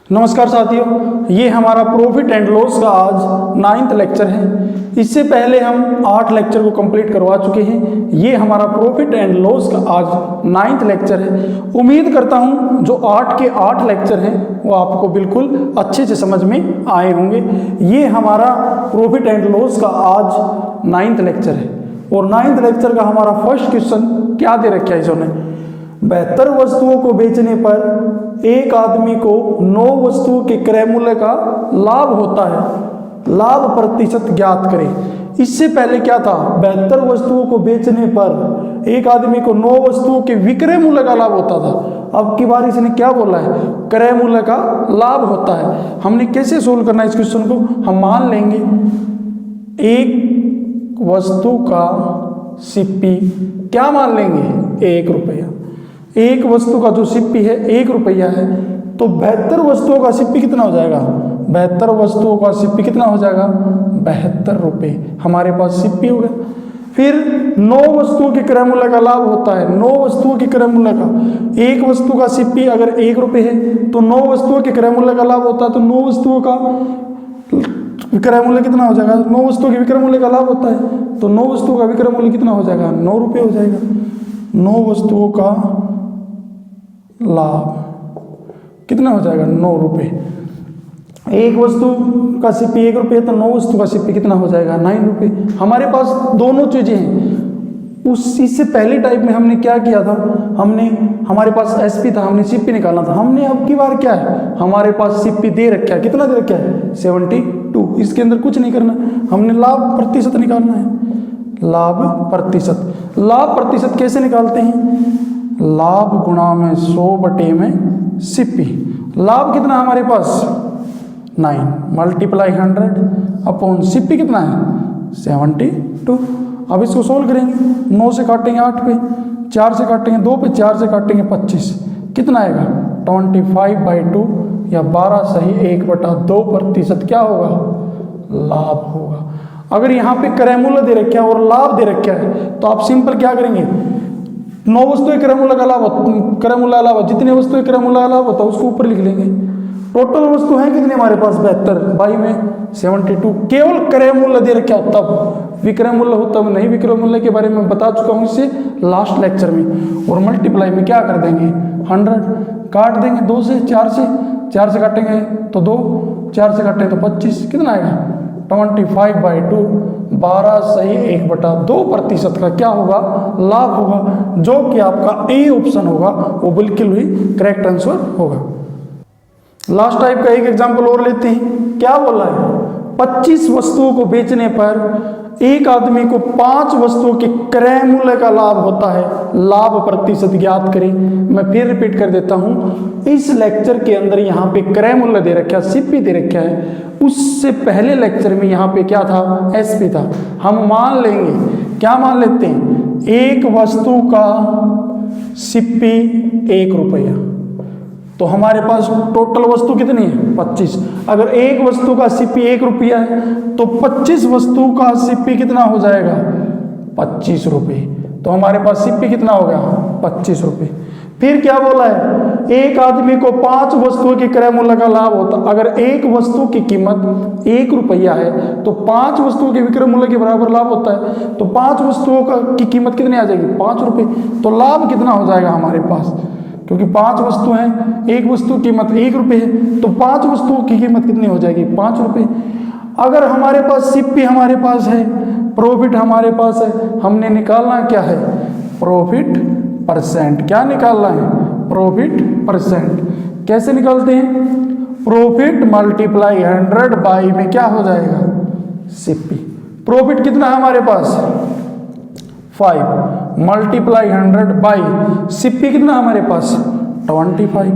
नमस्कार साथियों, ये हमारा प्रॉफिट एंड लॉस का आज 9th लेक्चर है। इससे पहले हम 8 लेक्चर को कंप्लीट करवा चुके हैं। ये हमारा प्रॉफिट एंड लॉस का आज 9th लेक्चर है। उम्मीद करता हूँ जो 8 के 8 लेक्चर हैं वो आपको बिल्कुल अच्छे से समझ में आए होंगे। ये हमारा प्रॉफिट एंड लॉस का आज 9th लेक्चर है और 9th लेक्चर का हमारा फर्स्ट क्वेश्चन क्या दे रखा है इन्होंने, 72 वस्तुओं को बेचने पर एक आदमी को 9 वस्तुओं के क्रय मूल्य का लाभ होता है, लाभ प्रतिशत ज्ञात करें। इससे पहले क्या था, 72 वस्तुओं को बेचने पर एक आदमी को 9 वस्तुओं के विक्रय मूल्य का लाभ होता था। अब की बार इसने क्या बोला है, क्रय मूल्य का लाभ होता है। हमने कैसे सोल्व करना है इस क्वेश्चन को, हम मान लेंगे एक वस्तु का सीपी क्या मान लेंगे, 1 रुपया। एक वस्तु का जो सिप्पी है 1 रुपया है, तो 72 वस्तुओं का सिप्पी कितना हो जाएगा, 72 वस्तुओं का सिप्पी कितना हो जाएगा, 72 रुपये हमारे पास सिप्पी हो गया। फिर 9 वस्तुओं के क्रय मूल्य का लाभ होता है, 9 वस्तुओं के क्रय मूल्य का, एक वस्तु का सिप्पी अगर 1 रुपये है तो 9 वस्तुओं के क्रय मूल्य का लाभ होता है, तो 9 वस्तुओं का विक्रय मूल्य कितना हो जाएगा, 9 वस्तुओं के विक्रय मूल्य का लाभ होता है, तो 9 वस्तुओं का विक्रय मूल्य कितना हो जाएगा, 9 रुपये हो जाएगा। 9 वस्तुओं का लाभ कितना हो जाएगा, 9 रुपये। एक वस्तु का सिप्पी 1 रुपये तो 9 वस्तु का सिप्पी कितना हो जाएगा, 9 रुपये। हमारे पास दोनों चीज़ें हैं। इससे पहले टाइप में हमने क्या किया था, हमारे पास एसपी था, हमने सिप्पी निकालना था। हमने अब की बार क्या है, हमारे पास सिप्पी दे रखा है, कितना दे रखा है, 72। इसके अंदर कुछ नहीं करना, हमने लाभ प्रतिशत निकालना है। लाभ प्रतिशत, लाभ प्रतिशत कैसे निकालते हैं, लाभ गुणा में 100 में सिप्पी। लाभ कितना हमारे पास 9 मल्टीप्लाई 100 अपॉन सिप्पी कितना है 72। अब इसको सोल्व करेंगे, 9 से काटेंगे 8 पे, 4 से काटेंगे 2 पे, 4 से काटेंगे 25, कितना आएगा 25/2 या 12 सही 1/2% क्या होगा, लाभ होगा। अगर यहाँ पे क्रय मूल्य दे रखा है और लाभ दे रखा है तो आप सिंपल क्या करेंगे, 9 वस्तुएं क्रय मूल्य का लाभ, क्रय मूल्य अलावा जितने वस्तुएं क्रय मूल्य अलावा होता है उसको ऊपर लिख लेंगे। टोटल वस्तु है कितने हमारे पास 72, बाई में 72। केवल क्रय मूल्य दे रखा हो तब, विक्रय मूल्य हो तब नहीं। विक्रय मूल्य के बारे में बता चुका हूँ इससे लास्ट लेक्चर में। और मल्टीप्लाई में क्या कर देंगे 100, काट देंगे 2 से, 4 से काटेंगे तो 2, 4 से काटेंगे तो 25, कितना आएगा 25/2, 12 सही 1/2% का क्या होगा, लाभ होगा, जो कि आपका ए ऑप्शन होगा, वो बिल्कुल ही करेक्ट आंसर होगा। लास्ट टाइप का एक एग्जांपल और लेते हैं। क्या बोला है, 25 वस्तुओं को बेचने पर एक आदमी को 5 वस्तुओं के क्रय मूल्य का लाभ होता है, लाभ प्रतिशत ज्ञात करें। मैं फिर रिपीट कर देता हूं, इस लेक्चर के अंदर यहाँ पे क्रय मूल्य दे रखा है, सिप्पी दे रखा है। उससे पहले लेक्चर में यहाँ पे क्या था, एसपी था। हम मान लेंगे, क्या मान लेते हैं, एक वस्तु का सिप्पी 1 रुपया, तो हमारे पास टोटल वस्तु कितनी है 25। अगर एक वस्तु का सिप्पी 1 रुपया है तो 25 वस्तु का सिप्पी कितना हो जाएगा 25 रुपये। तो हमारे पास सिप्पी कितना हो गया 25 रुपये। फिर क्या बोला है, एक आदमी को 5 वस्तुओं के क्रय मूल्य का लाभ होता। अगर एक वस्तु की कीमत 1 रुपया है तो 5 वस्तुओं के विक्रय मूल्य के बराबर लाभ होता है, तो 5 वस्तुओं की कीमत कितनी आ जाएगी 5 रुपये। तो लाभ कितना हो जाएगा हमारे पास, क्योंकि 5 वस्तु हैं, एक वस्तु की कीमत 1 रुपये है, तो 5 वस्तुओं की कीमत कितनी हो जाएगी 5 रुपये। अगर हमारे पास सिप्पी हमारे पास है, प्रॉफिट हमारे पास है, हमने निकालना क्या है, प्रॉफिट परसेंट। क्या निकालना है, प्रॉफिट परसेंट। कैसे निकालते हैं, प्रॉफिट मल्टीप्लाई 100 बाई में क्या हो जाएगा सिप्पी। प्रॉफिट कितना है हमारे पास 5 मल्टीप्लाई 100 बाई सिप्पी कितना हमारे पास 25।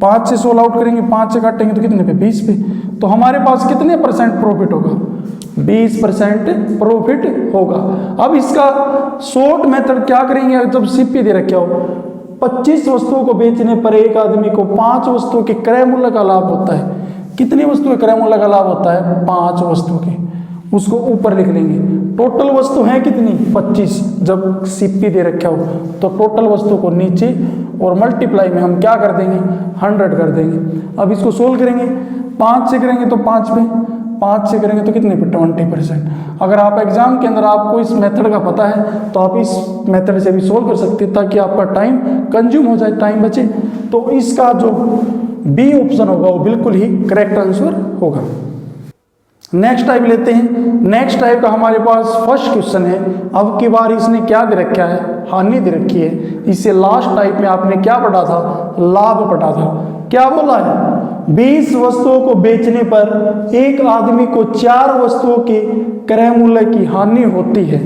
5 से 16 आउट करेंगे, 5 से काटेंगे तो कितने पे 20 पे। तो हमारे पास कितने परसेंट प्रॉफिट होगा, 20% प्रॉफिट होगा। अब इसका शॉर्ट मेथड क्या करेंगे, जब सिप्पी दे रखे हो 25 वस्तुओं को बेचने पर एक आदमी को 5 वस्तुओं के क्रय मूल्य का लाभ होता है। कितनी वस्तुओं के क्रय मूल्य का लाभ होता है 5 वस्तुओं के, उसको ऊपर लिख लेंगे। टोटल वस्तु है कितनी 25, जब सिप्पी दे रखा हो तो टोटल वस्तु को नीचे और मल्टीप्लाई में हम क्या कर देंगे 100 कर देंगे। अब इसको सोल्व करेंगे, 5 से करेंगे तो 5 पे, 5 से करेंगे तो कितने पे 20%। अगर आप एग्जाम के अंदर आपको इस मेथड का पता है तो आप इस मेथड से भी सोल्व कर सकते हैं ताकि आपका टाइम कंज्यूम हो जाए, टाइम बचे। तो इसका जो बी ऑप्शन होगा वो बिल्कुल ही करेक्ट आंसर होगा। नेक्स्ट टाइप लेते हैं। नेक्स्ट टाइप का हमारे पास फर्स्ट क्वेश्चन है। अब की बार इसने क्या दे रखा है, हानि दे रखी है। इससे लास्ट टाइप में आपने क्या पढ़ा था, लाभ पढ़ा था। क्या बोला है, 20 वस्तुओं को बेचने पर एक आदमी को 4 वस्तुओं के क्रय मूल्य की हानि होती है,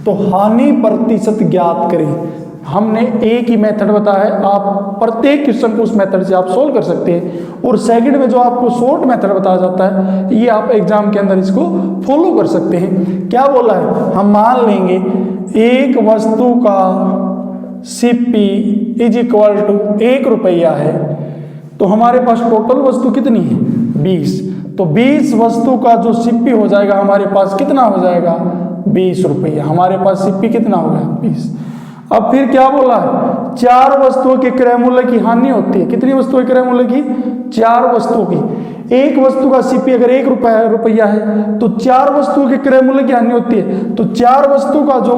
तो हानि प्रतिशत ज्ञात करें। हमने एक ही मेथड बताया है, आप प्रत्येक क्वेश्चन को उस मेथड से आप सोल्व कर सकते हैं। और सेकंड में जो आपको शॉर्ट मेथड बताया जाता है, ये आप एग्जाम के अंदर इसको फॉलो कर सकते हैं। क्या बोला है, हम मान लेंगे एक वस्तु का सीपी इज इक्वल टू 1 रुपया है, तो हमारे पास टोटल वस्तु कितनी है 20। तो 20 वस्तु का जो सीपी हो जाएगा हमारे पास कितना हो जाएगा 20 रुपया। हमारे पास सीपी कितना होगा 20। अब फिर क्या बोला है, 4 वस्तुओं के क्रय मूल्य की हानि होती है। कितनी वस्तुओं के क्रय मूल्य की, 4 वस्तुओं की। एक वस्तु का सीपी अगर 1 रुपया है तो 4 वस्तुओं के क्रय मूल्य की हानि होती है। तो 4 वस्तु का जो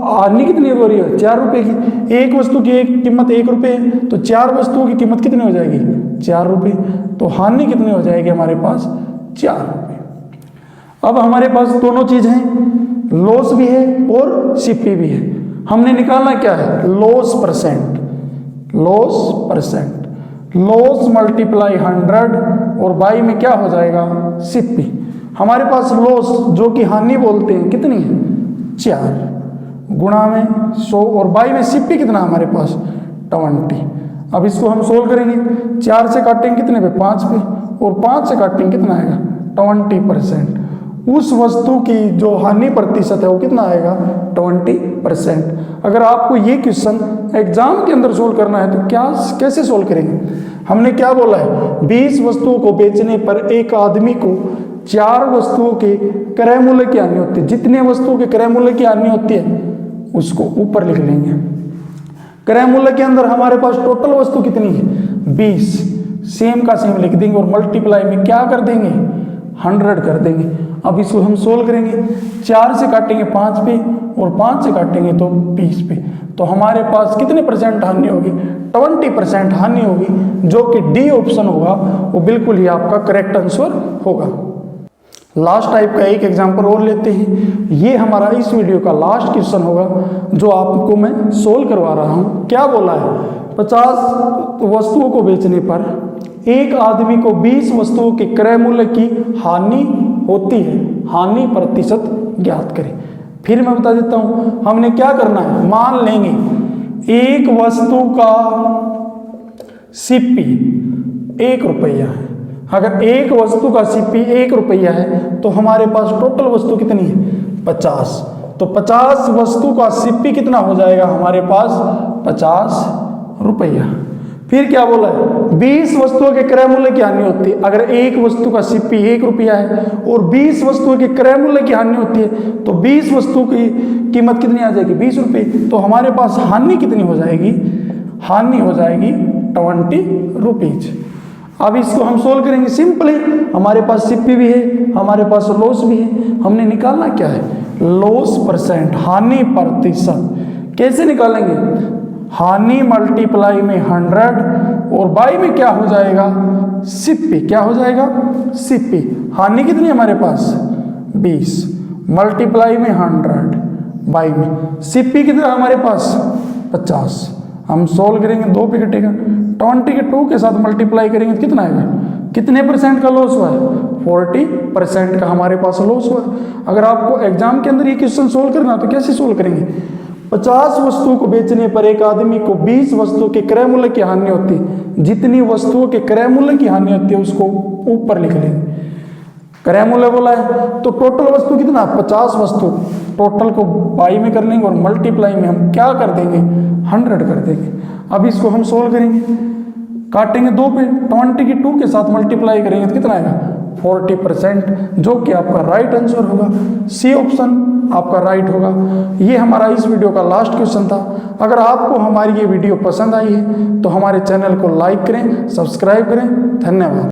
हानि कितनी हो रही है 4 रुपए की। एक वस्तु की एक कीमत 1 रुपये है तो 4 वस्तुओं की कीमत कितनी हो जाएगी 4 रुपये। तो हानि कितनी हो जाएगी हमारे पास 4 रुपये। अब हमारे पास दोनों चीज हैं, लॉस भी है और सीपी भी है। हमने निकालना क्या है, लॉस परसेंट। लॉस मल्टीप्लाई 100 और बाई में क्या हो जाएगा सीपी। हमारे पास लॉस जो कि हानि बोलते हैं कितनी है 4 गुणा में 100 और बाई में सीपी कितना हमारे पास 20। अब इसको हम सोल्व करेंगे, 4 से काटेंगे कितने पे 5 पे और 5 से काटेंगे कितना आएगा 20%। उस वस्तु की जो हानि प्रतिशत है वो कितना आएगा 20%। अगर आपको ये क्वेश्चन एग्जाम के अंदर सोल्व करना है तो क्या कैसे सोल्व करेंगे। हमने क्या बोला है, 20 वस्तुओं को बेचने पर एक आदमी को 4 वस्तुओं के क्रय मूल्य की हानि होती है। जितने वस्तुओं के क्रय मूल्य की हानि होती है उसको ऊपर लिख लेंगे। क्रय मूल्य के अंदर हमारे पास टोटल वस्तु कितनी है 20, सेम का सेम लिख देंगे और मल्टीप्लाई में क्या कर देंगे 100 कर देंगे। अब इसको हम सोल्व करेंगे, 4 से काटेंगे 5 पे और 5 से काटेंगे तो 20 पे। तो हमारे पास कितने परसेंट हानि होगी 20% हानि होगी, जो कि डी ऑप्शन होगा वो बिल्कुल ही आपका करेक्ट आंसर होगा। लास्ट टाइप का एक एग्जांपल और लेते हैं। ये हमारा इस वीडियो का लास्ट क्वेश्चन होगा जो आपको मैं सोल्व करवा रहा हूँ। क्या बोला है, 50 वस्तुओं को बेचने पर एक आदमी को 20 वस्तुओं के क्रय मूल्य की हानि होती है, हानि प्रतिशत ज्ञात करें। फिर मैं बता देता हूं, हमने क्या करना है, मान लेंगे एक वस्तु का सीपी 1 रुपया है। अगर एक वस्तु का सीपी 1 रुपया है तो हमारे पास टोटल वस्तु कितनी है 50। तो 50 वस्तु का सीपी कितना हो जाएगा हमारे पास 50 रुपया। फिर क्या बोला है, 20 वस्तुओं के क्रय मूल्य की हानि होती है। अगर एक वस्तु का सीपी 1 रुपया है और 20 वस्तुओं के क्रय मूल्य की हानि होती है तो 20 वस्तुओं की कीमत कितनी आ जाएगी 20 रुपये। तो हमारे पास हानि कितनी हो जाएगी, हानि हो जाएगी 20 रुपीज। अब इसको हम सोल्व करेंगे सिंपली। हमारे पास सीपी भी है, हमारे पास लॉस भी है। हमने निकालना क्या है, लॉस परसेंट, हानि प्रतिशत। कैसे निकालेंगे, हानि मल्टीप्लाई में 100 और बाई में क्या हो जाएगा सीपी। क्या हो जाएगा सीपी। हानि कितनी हमारे पास 20 मल्टीप्लाई में 100 बाई में सीपी कितना हमारे पास 50। हम सोल्व करेंगे, 2 पे कटेगा, 20 के 2 के साथ मल्टीप्लाई करेंगे तो कितना आएगा, कितने परसेंट का लॉस हुआ है 40% का हमारे पास लॉस हुआ है। अगर आपको एग्जाम के अंदर ये क्वेश्चन सोल्व करना तो कैसे सोल्व करेंगे, 50 वस्तुओं को बेचने पर एक आदमी को 20 वस्तुओं के क्रय मूल्य की हानि होती है। जितनी वस्तुओं के क्रय मूल्य की हानि होती है उसको ऊपर लिख लेंगे। क्रय मूल्य बोला है तो टोटल वस्तु कितना 50 वस्तु, टोटल को बाई में कर लेंगे और मल्टीप्लाई में हम क्या कर देंगे 100 कर देंगे। अब इसको हम सोल्व करेंगे, काटेंगे 2 पे, 20 की 2 के साथ मल्टीप्लाई करेंगे तो कितना आएगा 40%, जो कि आपका राइट आंसर होगा। सी ऑप्शन आपका राइट होगा। ये हमारा इस वीडियो का लास्ट क्वेश्चन था। अगर आपको हमारी ये वीडियो पसंद आई है तो हमारे चैनल को लाइक करें, सब्सक्राइब करें। धन्यवाद।